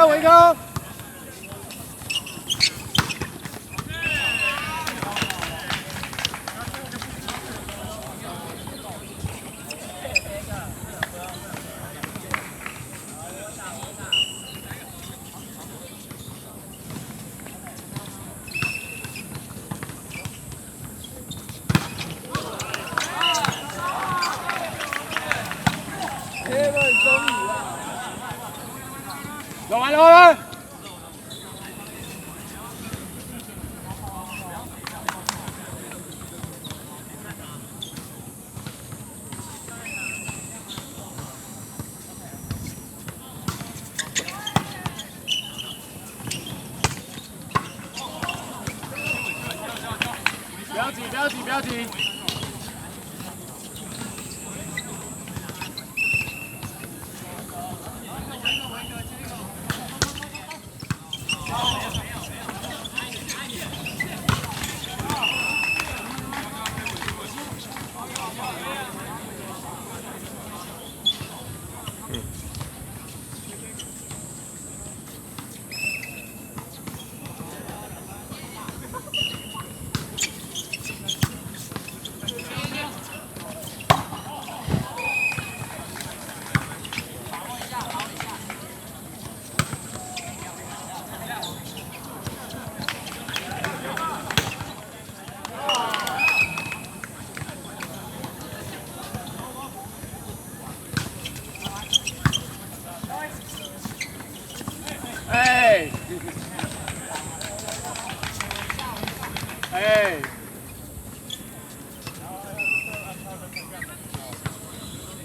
伟哥。老板。不要急。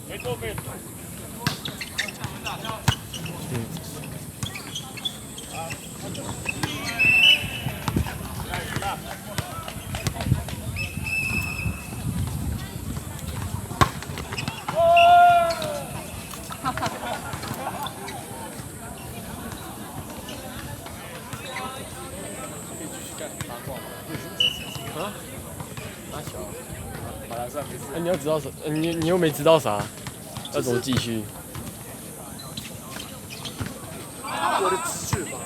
没错。啊？哪小？好了，算没事。你要知道啥？你又没知道啥？要怎么继续？我的直觉吧。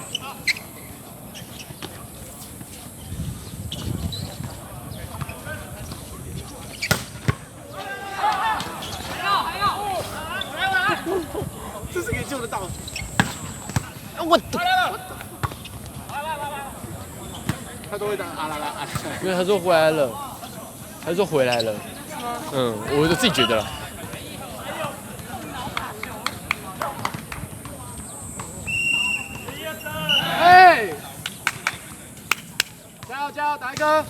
这是可以救得到。我的。他都会打啊啦啦啊！因为他说回来了，他说回来了。嗯，我自己觉得了。哎，加油，打一个！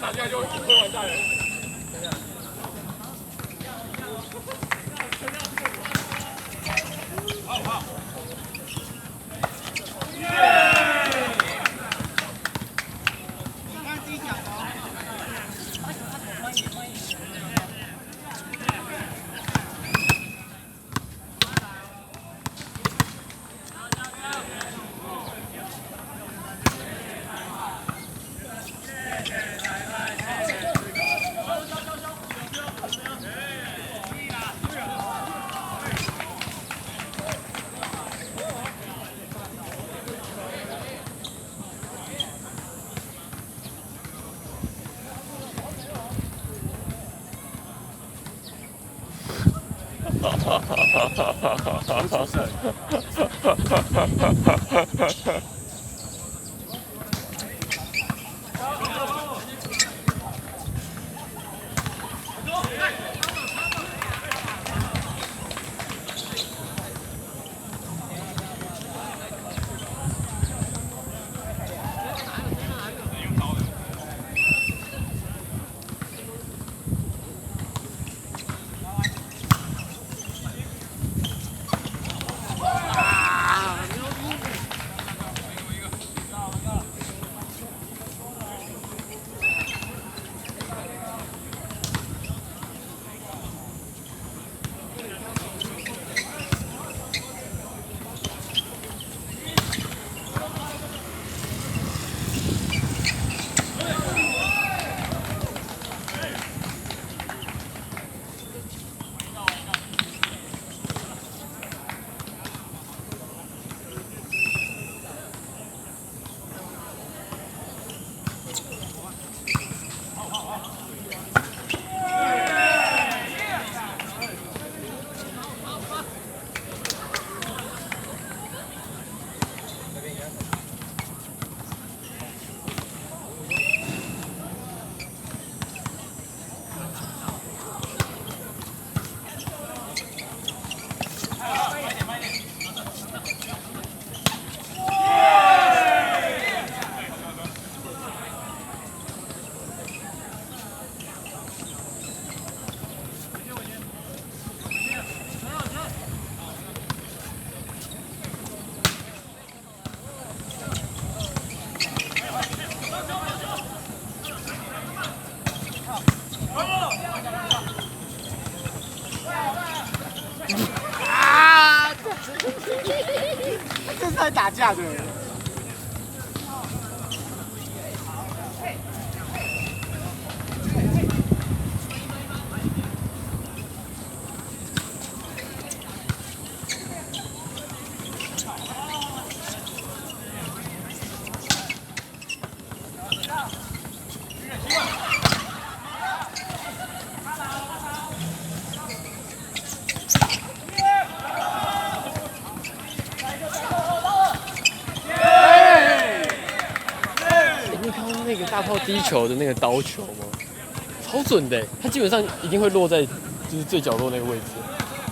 打进来就会完蛋人。好。刚自己讲哦。来打架的。那个大炮第一球的那个刀球吗？超准的，他基本上一定会落在就是最角落那个位置。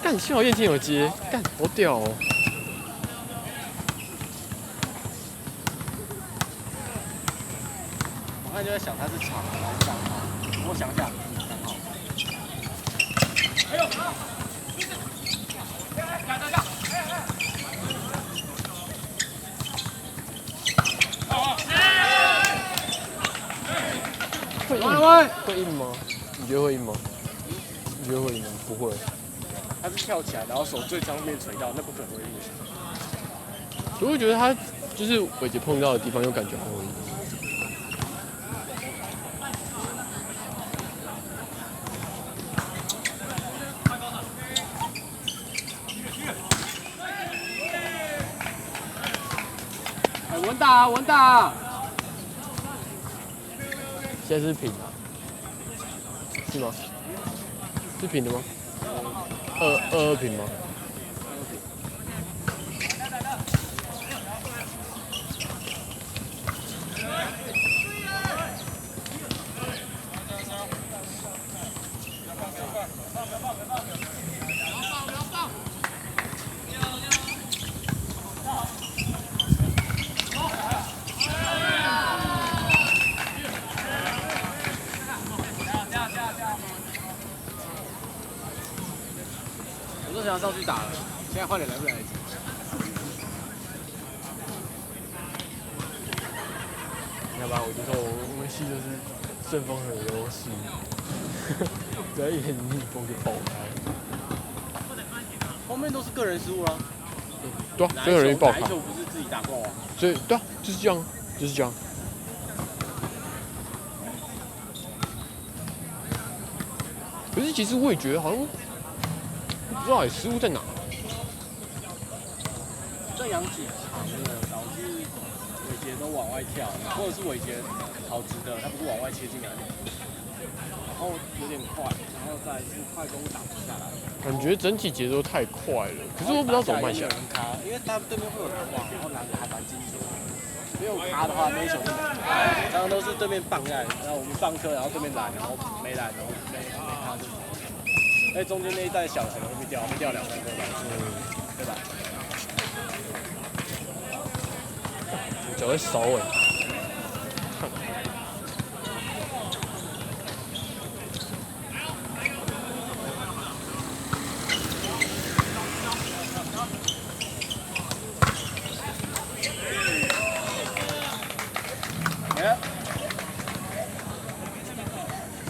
干，幸好燕青有接，干好屌哦！我看就在想他是长还是单号，我想想，单号。哎呦！会硬吗？你觉得会硬吗？你觉得会硬吗？不会。他是跳起来，然后手最上面垂到，那不可能会硬。我会觉得他就是伟杰碰到的地方，又感觉好会硬。稳打啊，稳打啊！现在是平的，是吗？是平的吗？2-2平吗？我都想要上去打了，现在换脸来不来得及？要不然我就说我们系就是顺风很有优势，只要一点逆风就爆开。后面都是个人失误啦。对啊，所以很容易爆开。哪一球不是自己打过啊？所以对啊，就是这样，就是这样。可是其实我也觉得好像不知道失误在哪。这杨几长的导致伟杰都往外跳，或者是伟杰好直的，他不是往外切进来，然后有点快，然后再是快攻打不下来。感觉整体节奏太快了，可是我不知道怎么慢下来。因为他对面会有人网，然后拿着还蛮精准。没有卡的话，那一球就没了。常常都是对面放在，然后我们放车，然后对面来，然后没来，然后没卡就。哎，中间那一袋小可能会被掉2-3个吧，对吧？脚会烧哎。Yeah.